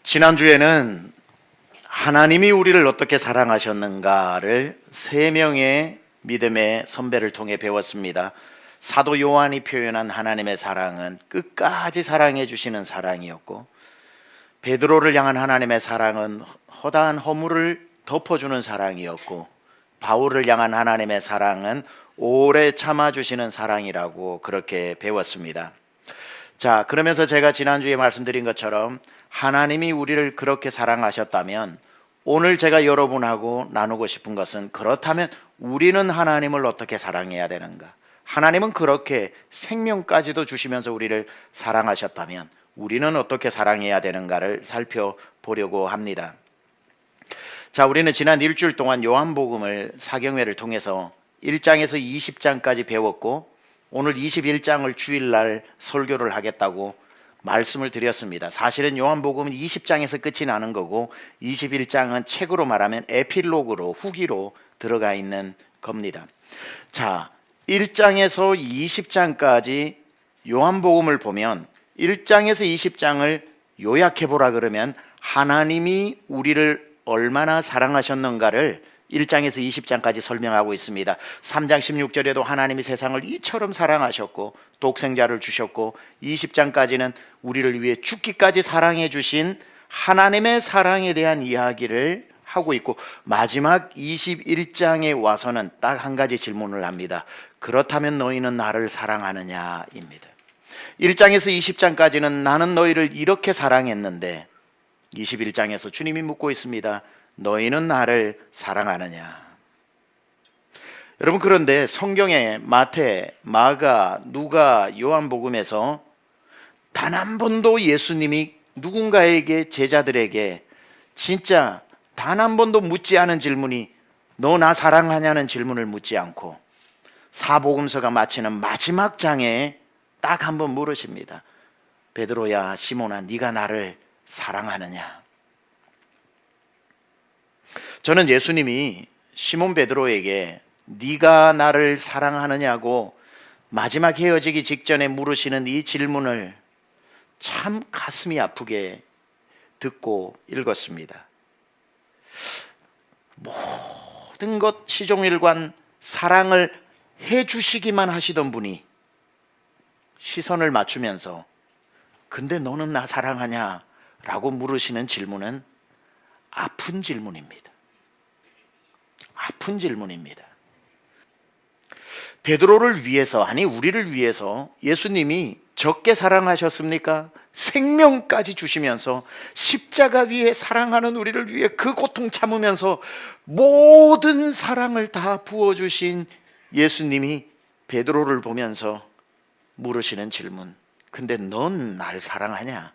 지난주에는 하나님이 우리를 어떻게 사랑하셨는가를 세 명의 믿음의 선배를 통해 배웠습니다. 사도 요한이 표현한 하나님의 사랑은 끝까지 사랑해 주시는 사랑이었고, 베드로를 향한 하나님의 사랑은 허다한 허물을 덮어주는 사랑이었고, 바울을 향한 하나님의 사랑은 오래 참아주시는 사랑이라고 그렇게 배웠습니다. 자, 그러면서 제가 지난주에 말씀드린 것처럼 하나님이 우리를 그렇게 사랑하셨다면, 오늘 제가 여러분하고 나누고 싶은 것은, 그렇다면 우리는 하나님을 어떻게 사랑해야 되는가? 하나님은 그렇게 생명까지도 주시면서 우리를 사랑하셨다면 우리는 어떻게 사랑해야 되는가를 살펴보려고 합니다. 자, 우리는 지난 일주일 동안 요한복음을 사경회를 통해서 1장에서 20장까지 배웠고, 오늘 21장을 주일날 설교를 하겠다고 말씀을 드렸습니다. 사실은 요한복음은 20장에서 끝이 나는 거고, 21장은 책으로 말하면 에필로그로, 후기로 들어가 있는 겁니다. 자, 1장에서 20장까지 요한복음을 보면 1장에서 20장을 요약해보라 그러면 하나님이 우리를 얼마나 사랑하셨는가를 1장에서 20장까지 설명하고 있습니다. 3장 16절에도 하나님이 세상을 이처럼 사랑하셨고 독생자를 주셨고, 20장까지는 우리를 위해 죽기까지 사랑해 주신 하나님의 사랑에 대한 이야기를 하고 있고, 마지막 21장에 와서는 딱 한 가지 질문을 합니다. 그렇다면 너희는 나를 사랑하느냐입니다. 1장에서 20장까지는 나는 너희를 이렇게 사랑했는데, 21장에서 주님이 묻고 있습니다. 너희는 나를 사랑하느냐? 여러분, 그런데 성경에 마태, 마가, 누가, 요한복음에서 단 한 번도 예수님이 누군가에게, 제자들에게 진짜 단 한 번도 묻지 않은 질문이 너 나 사랑하냐는 질문을 묻지 않고, 사복음서가 마치는 마지막 장에 딱 한 번 물으십니다. 베드로야, 시몬아, 네가 나를 사랑하느냐? 저는 예수님이 시몬 베드로에게 네가 나를 사랑하느냐고 마지막 헤어지기 직전에 물으시는 이 질문을 참 가슴이 아프게 듣고 읽었습니다. 모든 것 시종일관 사랑을 해주시기만 하시던 분이 시선을 맞추면서 근데 너는 나 사랑하냐? 라고 물으시는 질문은 아픈 질문입니다. 아픈 질문입니다. 베드로를 위해서, 아니 우리를 위해서 예수님이 적게 사랑하셨습니까? 생명까지 주시면서 십자가 위에 사랑하는 우리를 위해 그 고통 참으면서 모든 사랑을 다 부어주신 예수님이 베드로를 보면서 물으시는 질문, 근데 넌 날 사랑하냐?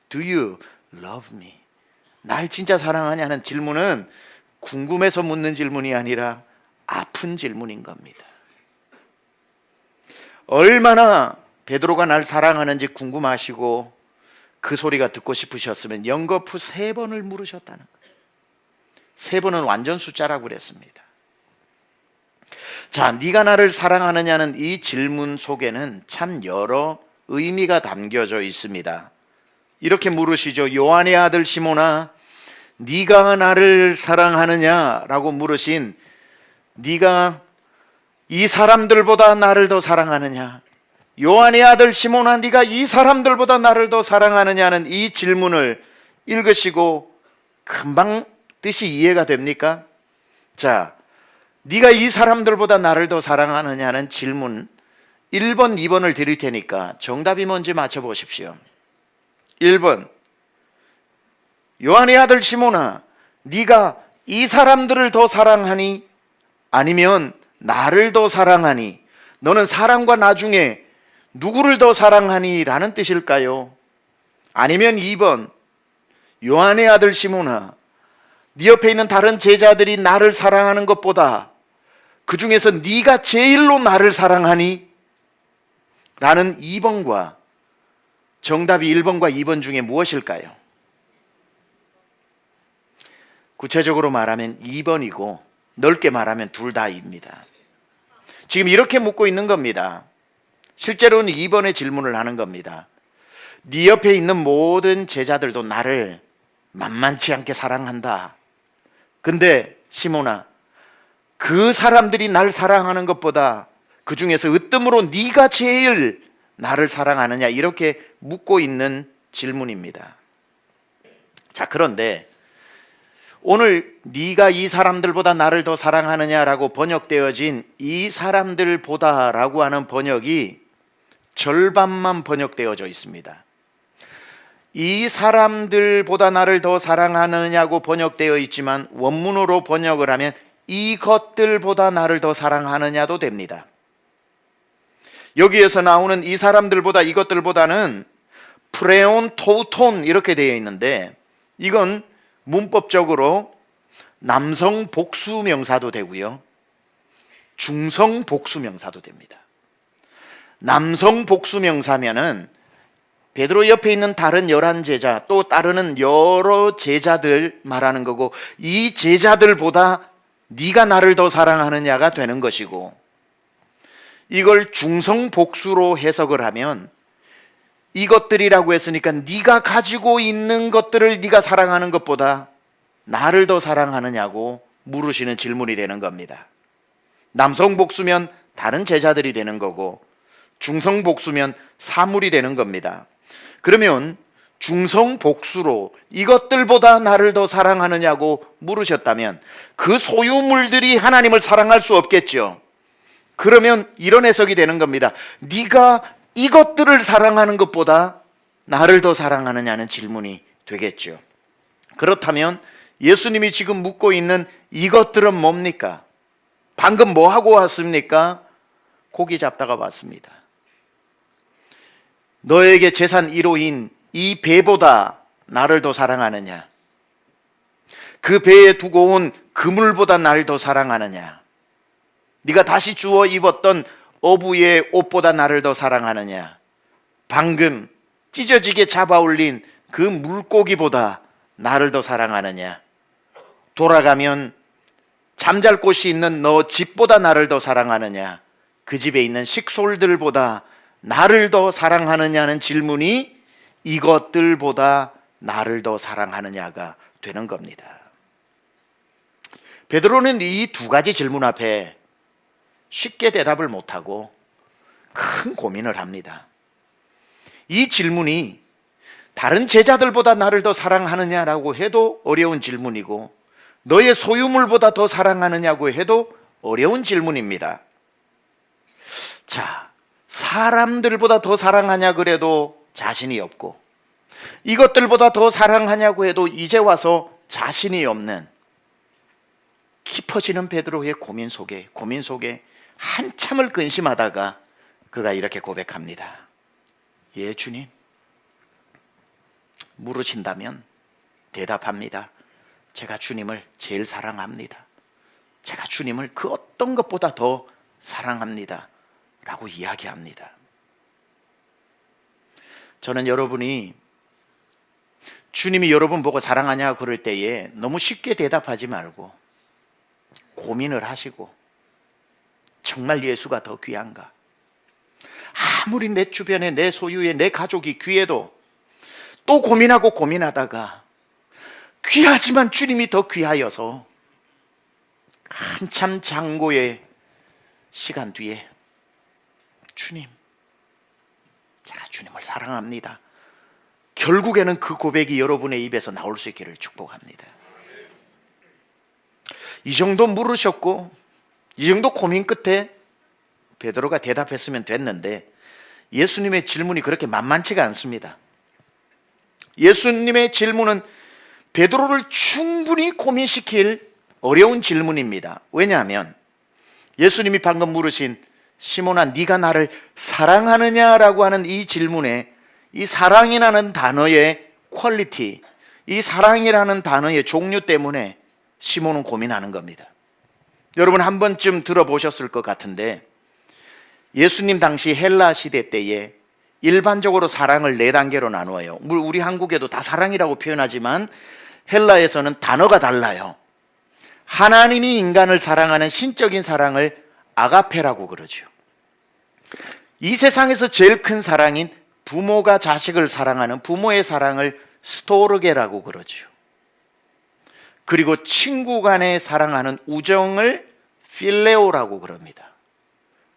Do you love me? 날 진짜 사랑하냐는 질문은 궁금해서 묻는 질문이 아니라 아픈 질문인 겁니다. 얼마나 베드로가 날 사랑하는지 궁금하시고 그 소리가 듣고 싶으셨으면 연거푸 3번을 물으셨다는 거예요. 3번은 완전 숫자라고 그랬습니다. 자, 네가 나를 사랑하느냐는 이 질문 속에는 참 여러 의미가 담겨져 있습니다. 이렇게 물으시죠. 요한의 아들 시몬아, 네가 나를 사랑하느냐라고 물으신, 네가 이 사람들보다 나를 더 사랑하느냐? 요한의 아들 시몬아, 네가 이 사람들보다 나를 더 사랑하느냐는 이 질문을 읽으시고 금방 뜻이 이해가 됩니까? 자, 네가 이 사람들보다 나를 더 사랑하느냐는 질문 1번, 2번을 드릴 테니까 정답이 뭔지 맞춰보십시오. 1번, 요한의 아들 시몬아, 네가 이 사람들을 더 사랑하니? 아니면 나를 더 사랑하니? 너는 사람과 나 중에 누구를 더 사랑하니? 라는 뜻일까요? 아니면 2번, 요한의 아들 시몬아, 네 옆에 있는 다른 제자들이 나를 사랑하는 것보다 그 중에서 네가 제일로 나를 사랑하니? 라는 2번과 정답이 1번과 2번 중에 무엇일까요? 구체적으로 말하면 2번이고 넓게 말하면 둘 다입니다. 지금 이렇게 묻고 있는 겁니다. 실제로는 2번의 질문을 하는 겁니다. 네 옆에 있는 모든 제자들도 나를 만만치 않게 사랑한다. 근데 시몬아, 그 사람들이 날 사랑하는 것보다 그 중에서 으뜸으로 네가 제일 나를 사랑하느냐, 이렇게 묻고 있는 질문입니다. 자, 그런데 오늘 네가 이 사람들보다 나를 더 사랑하느냐라고 번역되어진 이 사람들보다라고 하는 번역이 절반만 번역되어져 있습니다. 이 사람들보다 나를 더 사랑하느냐고 번역되어 있지만 원문으로 번역을 하면 이것들보다 나를 더 사랑하느냐도 됩니다. 여기에서 나오는 이 사람들보다 이것들보다는 프레온 토톤 이렇게 되어 있는데, 이건 문법적으로 남성 복수 명사도 되고요, 중성 복수 명사도 됩니다. 남성 복수 명사면은 베드로 옆에 있는 다른 11제자, 또 따르는 여러 제자들 말하는 거고, 이 제자들보다 네가 나를 더 사랑하느냐가 되는 것이고, 이걸 중성 복수로 해석을 하면 이것들이라고 했으니까 네가 가지고 있는 것들을 네가 사랑하는 것보다 나를 더 사랑하느냐고 물으시는 질문이 되는 겁니다. 남성 복수면 다른 제자들이 되는 거고, 중성 복수면 사물이 되는 겁니다. 그러면 중성 복수로 이것들보다 나를 더 사랑하느냐고 물으셨다면 그 소유물들이 하나님을 사랑할 수 없겠죠. 그러면 이런 해석이 되는 겁니다. 네가 이것들을 사랑하는 것보다 나를 더 사랑하느냐는 질문이 되겠죠. 그렇다면 예수님이 지금 묻고 있는 이것들은 뭡니까? 방금 뭐 하고 왔습니까? 고기 잡다가 왔습니다. 너에게 재산 1호인 이 배보다 나를 더 사랑하느냐? 그 배에 두고 온 그물보다 나를 더 사랑하느냐? 네가 다시 주워 입었던 어부의 옷보다 나를 더 사랑하느냐? 방금 찢어지게 잡아 올린 그 물고기보다 나를 더 사랑하느냐? 돌아가면 잠잘 곳이 있는 너 집보다 나를 더 사랑하느냐? 그 집에 있는 식솔들보다 나를 더 사랑하느냐는 질문이 이것들보다 나를 더 사랑하느냐가 되는 겁니다. 베드로는 이 두 가지 질문 앞에 쉽게 대답을 못하고 큰 고민을 합니다. 이 질문이 다른 제자들보다 나를 더 사랑하느냐라고 해도 어려운 질문이고, 너의 소유물보다 더 사랑하느냐고 해도 어려운 질문입니다. 자, 사람들보다 더 사랑하냐 그래도 자신이 없고, 이것들보다 더 사랑하냐고 해도 이제 와서 자신이 없는 깊어지는 베드로의 고민 속에 한참을 근심하다가 그가 이렇게 고백합니다. 예, 주님. 물으신다면 대답합니다. 제가 주님을 제일 사랑합니다. 제가 주님을 그 어떤 것보다 더 사랑합니다. 라고 이야기합니다. 저는 여러분이 주님이 여러분 보고 사랑하냐 그럴 때에 너무 쉽게 대답하지 말고 고민을 하시고, 정말 예수가 더 귀한가? 아무리 내 주변에 내 소유의 내 가족이 귀해도 또 고민하다가 귀하지만 주님이 더 귀하여서 한참 장고의 시간 뒤에 주님, 제가 주님을 사랑합니다. 결국에는 그 고백이 여러분의 입에서 나올 수 있기를 축복합니다. 이 정도 물으셨고 이 정도 고민 끝에 베드로가 대답했으면 됐는데, 예수님의 질문이 그렇게 만만치가 않습니다. 예수님의 질문은 베드로를 충분히 고민시킬 어려운 질문입니다. 왜냐하면 예수님이 방금 물으신 시몬아, 네가 나를 사랑하느냐라고 하는 이 질문에 이 사랑이라는 단어의 퀄리티, 이 사랑이라는 단어의 종류 때문에 시몬은 고민하는 겁니다. 여러분 한 번쯤 들어보셨을 것 같은데, 예수님 당시 헬라 시대 때에 일반적으로 사랑을 4단계로 나누어요. 우리 한국에도 다 사랑이라고 표현하지만 헬라에서는 단어가 달라요. 하나님이 인간을 사랑하는 신적인 사랑을 아가페라고 그러죠. 이 세상에서 제일 큰 사랑인 부모가 자식을 사랑하는 부모의 사랑을 스토르게라고 그러죠. 그리고 친구 간에 사랑하는 우정을 필레오라고 그럽니다.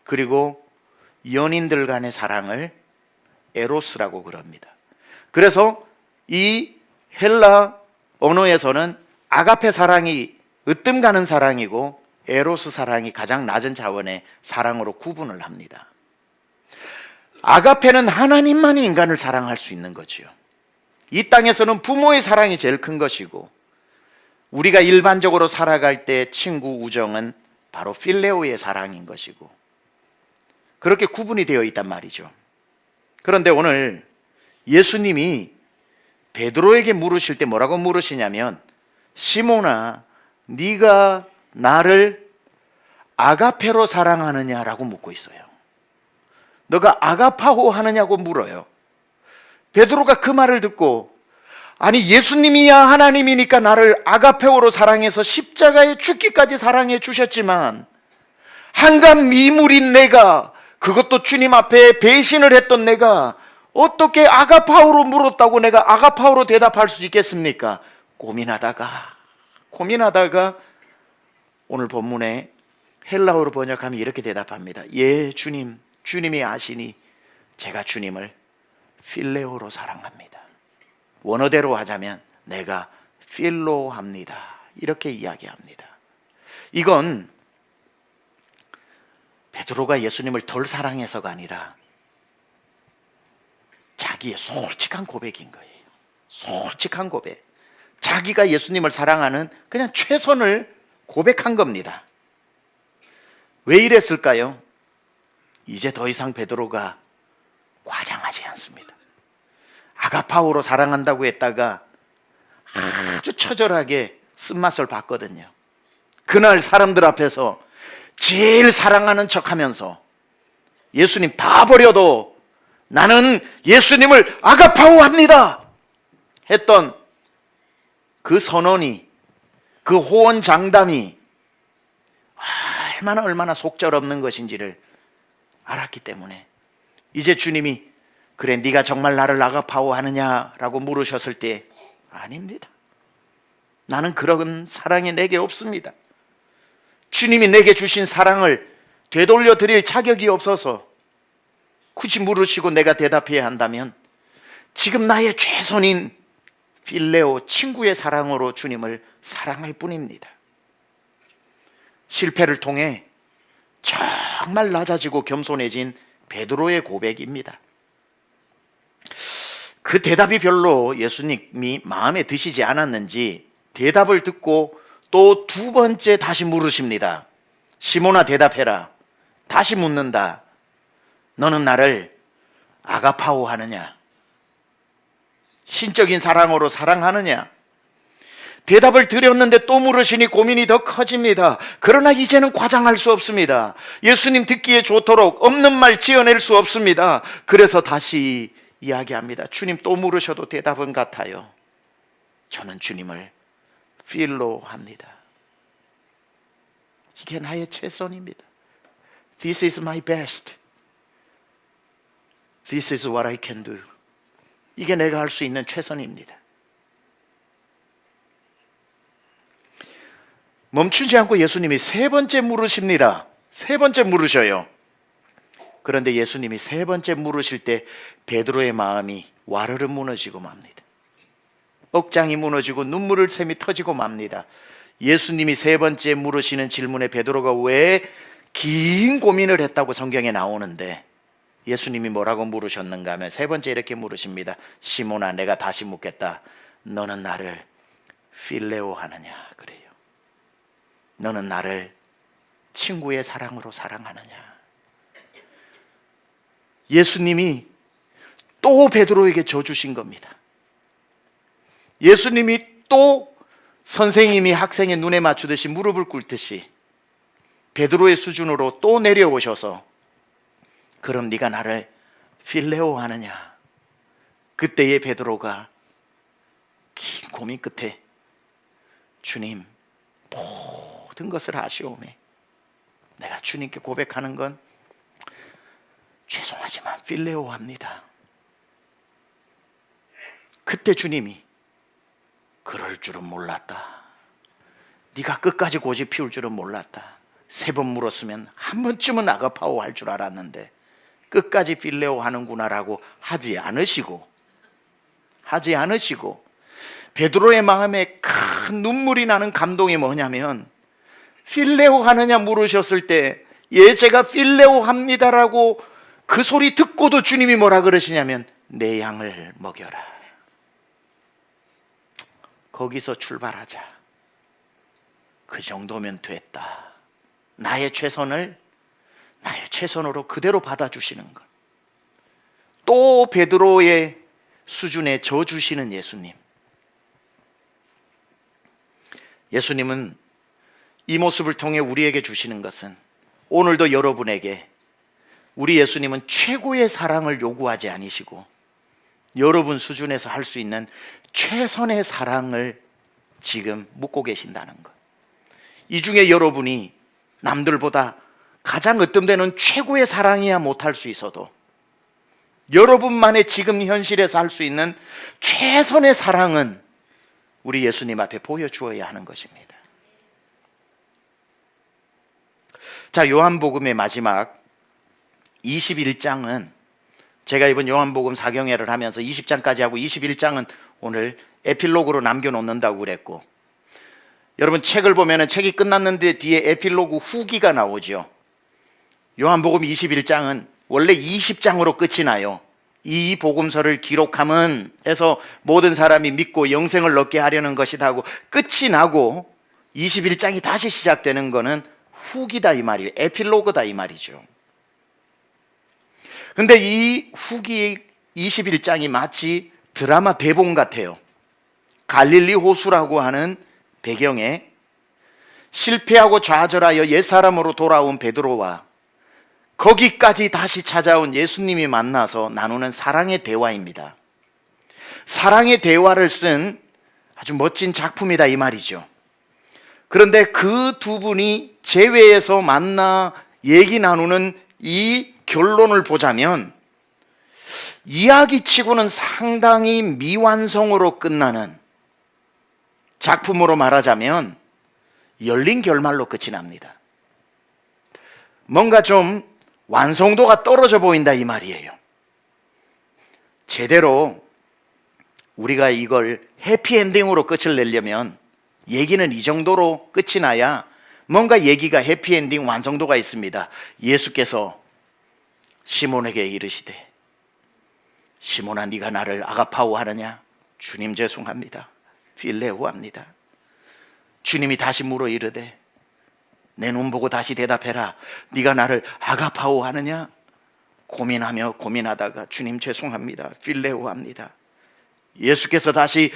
그리고 연인들 간의 사랑을 에로스라고 그럽니다. 그래서 이 헬라 언어에서는 아가페 사랑이 으뜸 가는 사랑이고 에로스 사랑이 가장 낮은 차원의 사랑으로 구분을 합니다. 아가페는 하나님만이 인간을 사랑할 수 있는 거지요. 이 땅에서는 부모의 사랑이 제일 큰 것이고, 우리가 일반적으로 살아갈 때 친구 우정은 바로 필레오의 사랑인 것이고, 그렇게 구분이 되어 있단 말이죠. 그런데 오늘 예수님이 베드로에게 물으실 때 뭐라고 물으시냐면, 시몬아, 네가 나를 아가페로 사랑하느냐라고 묻고 있어요. 너가 아가파오 하느냐고 물어요. 베드로가 그 말을 듣고, 아니 예수님이야 하나님이니까 나를 아가페오로 사랑해서 십자가에 죽기까지 사랑해 주셨지만, 한간 미물인 내가, 그것도 주님 앞에 배신을 했던 내가 어떻게 아가파오로 물었다고 내가 아가파오로 대답할 수 있겠습니까? 고민하다가 오늘 본문에 헬라어로 번역하면 이렇게 대답합니다. 예, 주님이 아시니 제가 주님을 필레오로 사랑합니다. 원어대로 하자면 내가 필로합니다. 이렇게 이야기합니다. 이건 베드로가 예수님을 덜 사랑해서가 아니라 자기의 솔직한 고백인 거예요. 솔직한 고백. 자기가 예수님을 사랑하는 그냥 최선을 고백한 겁니다. 왜 이랬을까요? 이제 더 이상 베드로가 과장하지 않습니다. 아가파오로 사랑한다고 했다가 아주 처절하게 쓴맛을 봤거든요. 그날 사람들 앞에서 제일 사랑하는 척하면서 예수님 다 버려도 나는 예수님을 아가파오합니다 했던 그 선언이, 그 호언장담이 얼마나 속절없는 것인지를 알았기 때문에 이제 주님이 그래 네가 정말 나를 아가파오하느냐라고 물으셨을 때 아닙니다. 나는 그런 사랑이 내게 없습니다. 주님이 내게 주신 사랑을 되돌려 드릴 자격이 없어서 굳이 물으시고 내가 대답해야 한다면 지금 나의 최선인 필레오 친구의 사랑으로 주님을 사랑할 뿐입니다. 실패를 통해 정말 낮아지고 겸손해진 베드로의 고백입니다. 그 대답이 별로 예수님이 마음에 드시지 않았는지 대답을 듣고 또 두 번째 다시 물으십니다. 시몬아 대답해라. 다시 묻는다. 너는 나를 아가파오 하느냐? 신적인 사랑으로 사랑하느냐? 대답을 드렸는데 또 물으시니 고민이 더 커집니다. 그러나 이제는 과장할 수 없습니다. 예수님 듣기에 좋도록 없는 말 지어낼 수 없습니다. 그래서 다시 이야기합니다. 주님 또 물으셔도 대답은 같아요. 저는 주님을 필로합니다. 이게 나의 최선입니다. This is my best. This is what I can do. 이게 내가 할 수 있는 최선입니다. 멈추지 않고 예수님이 세 번째 물으십니다. 세 번째 물으셔요. 그런데 예수님이 세 번째 물으실 때 베드로의 마음이 와르르 무너지고 맙니다. 억장이 무너지고 눈물을 샘이 터지고 맙니다. 예수님이 세 번째 물으시는 질문에 베드로가 왜 긴 고민을 했다고 성경에 나오는데 예수님이 뭐라고 물으셨는가 하면 세 번째 이렇게 물으십니다. 시몬아 내가 다시 묻겠다. 너는 나를 필레오 하느냐? 그래요. 너는 나를 친구의 사랑으로 사랑하느냐? 예수님이 또 베드로에게 줘 주신 겁니다. 예수님이 또 선생님이 학생의 눈에 맞추듯이 무릎을 꿇듯이 베드로의 수준으로 또 내려오셔서 그럼 네가 나를 필레오 하느냐? 그때의 베드로가 긴 고민 끝에 주님 모든 것을 아시오매 내가 주님께 고백하는 건 죄송하지만 필레오 합니다. 그때 주님이 그럴 줄은 몰랐다. 네가 끝까지 고집 피울 줄은 몰랐다. 3번 물었으면 한 번쯤은 아가파오 할 줄 알았는데 끝까지 필레오 하는구나라고 하지 않으시고 베드로의 마음에 큰 눈물이 나는 감동이 뭐냐면, 필레오 하느냐 물으셨을 때 예 제가 필레오 합니다라고 그 소리 듣고도 주님이 뭐라 그러시냐면 내 양을 먹여라. 거기서 출발하자. 그 정도면 됐다. 나의 최선으로 그대로 받아주시는 것. 또 베드로의 수준에 져주시는 예수님. 예수님은 이 모습을 통해 우리에게 주시는 것은, 오늘도 여러분에게 우리 예수님은 최고의 사랑을 요구하지 않으시고 여러분 수준에서 할 수 있는 최선의 사랑을 지금 묻고 계신다는 것. 이 중에 여러분이 남들보다 가장 으뜸되는 최고의 사랑이야 못할 수 있어도 여러분만의 지금 현실에서 할 수 있는 최선의 사랑은 우리 예수님 앞에 보여주어야 하는 것입니다. 자, 요한복음의 마지막 21장은 제가 이번 요한복음 4경회를 하면서 20장까지 하고 21장은 오늘 에필로그로 남겨놓는다고 그랬고, 여러분 책을 보면 책이 끝났는데 뒤에 에필로그 후기가 나오죠. 요한복음 21장은 원래 20장으로 끝이 나요. 이 복음서를 기록함은 해서 모든 사람이 믿고 영생을 얻게 하려는 것이다 하고 끝이 나고 21장이 다시 시작되는 거는 후기다 이 말이에요. 에필로그다 이 말이죠. 근데 이 후기 21장이 마치 드라마 대본 같아요. 갈릴리 호수라고 하는 배경에 실패하고 좌절하여 옛사람으로 돌아온 베드로와 거기까지 다시 찾아온 예수님이 만나서 나누는 사랑의 대화입니다. 사랑의 대화를 쓴 아주 멋진 작품이다 이 말이죠. 그런데 그 두 분이 제외에서 만나 얘기 나누는 이 결론을 보자면 이야기치고는 상당히 미완성으로 끝나는 작품으로 말하자면 열린 결말로 끝이 납니다. 뭔가 좀 완성도가 떨어져 보인다 이 말이에요. 제대로 우리가 이걸 해피엔딩으로 끝을 내려면 얘기는 이 정도로 끝이 나야 뭔가 얘기가 해피엔딩 완성도가 있습니다. 예수께서 시몬에게 이르시되 시몬아 네가 나를 아가파오 하느냐? 주님 죄송합니다. 필레오 합니다. 주님이 다시 물어 이르되 내 눈 보고 다시 대답해라. 네가 나를 아가파오 하느냐? 고민하다가 주님 죄송합니다. 필레오 합니다. 예수께서 다시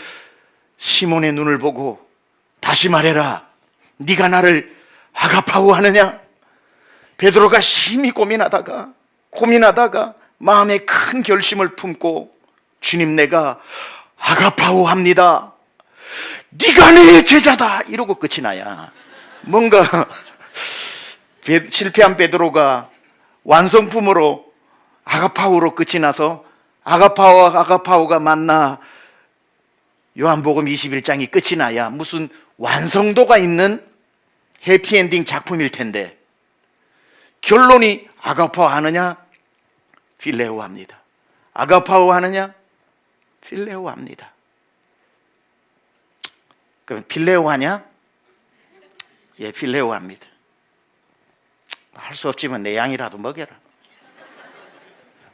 시몬의 눈을 보고 다시 말해라. 네가 나를 아가파오 하느냐? 베드로가 심히 고민하다가 마음에 큰 결심을 품고 주님 내가 아가파오 합니다. 네가 내 제자다 이러고 끝이 나야 뭔가 실패한 베드로가 완성품으로 아가파오로 끝이 나서 아가파오와 아가파오가 만나 요한복음 21장이 끝이 나야 무슨 완성도가 있는 해피엔딩 작품일 텐데 결론이 아가파오 하느냐? 필레오 합니다. 아가파오 하느냐? 필레오 합니다. 그럼 필레오 하냐? 예, 필레오 합니다. 할 수 없지만 내 양이라도 먹여라.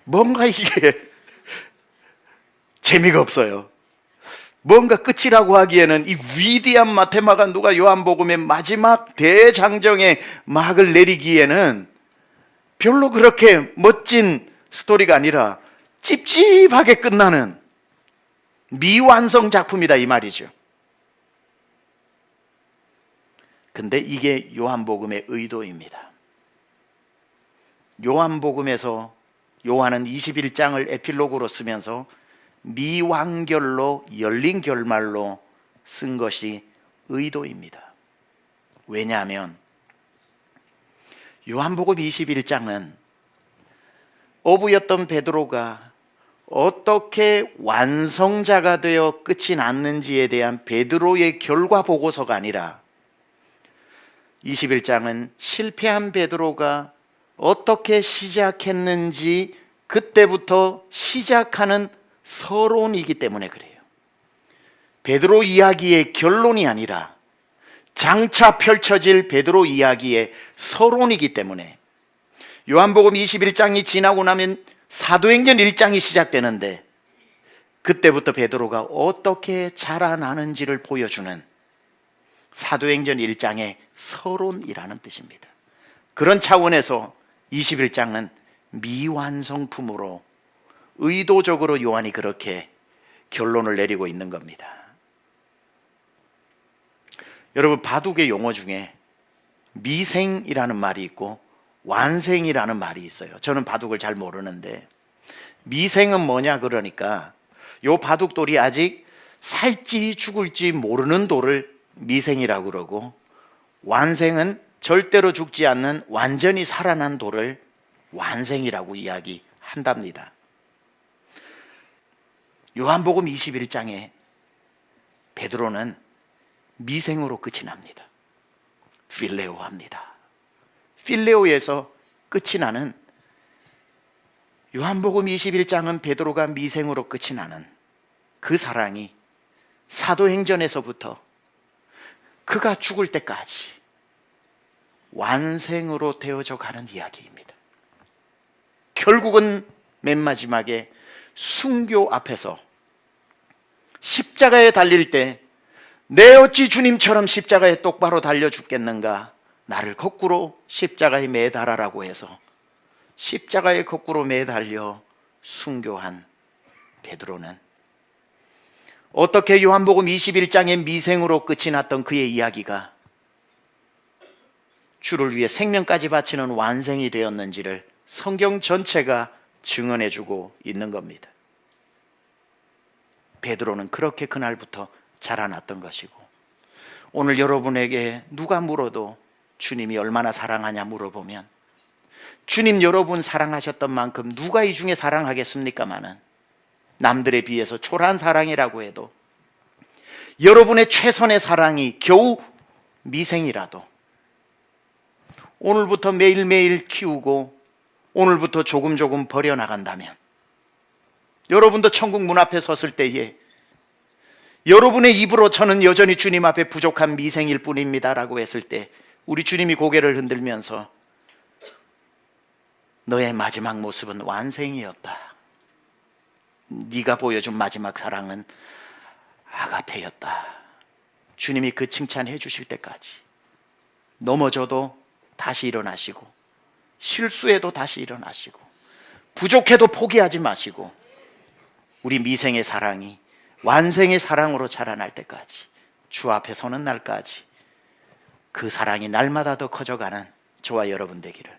뭔가 이게 재미가 없어요. 뭔가 끝이라고 하기에는 이 위대한 마테마가 누가 요한복음의 마지막 대장정의 막을 내리기에는 별로 그렇게 멋진 스토리가 아니라 찝찝하게 끝나는 미완성 작품이다 이 말이죠. 근데 이게 요한복음의 의도입니다. 요한복음에서 요한은 21장을 에필로그로 쓰면서 미완결로 열린 결말로 쓴 것이 의도입니다. 왜냐하면 요한복음 21장은 어부였던 베드로가 어떻게 완성자가 되어 끝이 났는지에 대한 베드로의 결과 보고서가 아니라 21장은 실패한 베드로가 어떻게 시작했는지 그때부터 시작하는 서론이기 때문에 그래요. 베드로 이야기의 결론이 아니라 장차 펼쳐질 베드로 이야기의 서론이기 때문에 요한복음 21장이 지나고 나면 사도행전 1장이 시작되는데 그때부터 베드로가 어떻게 자라나는지를 보여주는 사도행전 1장의 서론이라는 뜻입니다. 그런 차원에서 21장은 미완성품으로 의도적으로 요한이 그렇게 결론을 내리고 있는 겁니다. 여러분, 바둑의 용어 중에 미생이라는 말이 있고 완생이라는 말이 있어요. 저는 바둑을 잘 모르는데 미생은 뭐냐 그러니까 요 바둑돌이 아직 살지 죽을지 모르는 돌을 미생이라고 그러고, 완생은 절대로 죽지 않는 완전히 살아난 돌을 완생이라고 이야기한답니다. 요한복음 21장에 베드로는 미생으로 끝이 납니다. 필레오 합니다. 필레오에서 끝이 나는 요한복음 21장은 베드로가 미생으로 끝이 나는 그 사랑이 사도행전에서부터 그가 죽을 때까지 완생으로 되어져 가는 이야기입니다. 결국은 맨 마지막에 순교 앞에서 십자가에 달릴 때 내 어찌 주님처럼 십자가에 똑바로 달려 죽겠는가, 나를 거꾸로 십자가에 매달아라고 해서 십자가에 거꾸로 매달려 순교한 베드로는 어떻게 요한복음 21장의 미생으로 끝이 났던 그의 이야기가 주를 위해 생명까지 바치는 완생이 되었는지를 성경 전체가 증언해주고 있는 겁니다. 베드로는 그렇게 그날부터 자라났던 것이고, 오늘 여러분에게 누가 물어도 주님이 얼마나 사랑하냐 물어보면 주님 여러분 사랑하셨던 만큼 누가 이 중에 사랑하겠습니까마는, 남들에 비해서 초라한 사랑이라고 해도 여러분의 최선의 사랑이 겨우 미생이라도 오늘부터 매일매일 키우고 오늘부터 조금 버려나간다면, 여러분도 천국 문 앞에 섰을 때에 여러분의 입으로 저는 여전히 주님 앞에 부족한 미생일 뿐입니다 라고 했을 때 우리 주님이 고개를 흔들면서 너의 마지막 모습은 완생이었다, 네가 보여준 마지막 사랑은 아가페였다, 주님이 그 칭찬해 주실 때까지 넘어져도 다시 일어나시고, 실수해도 다시 일어나시고, 부족해도 포기하지 마시고, 우리 미생의 사랑이 완생의 사랑으로 자라날 때까지, 주 앞에 서는 날까지 그 사랑이 날마다 더 커져가는 저와 여러분 되기를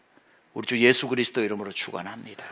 우리 주 예수 그리스도 이름으로 축원합니다.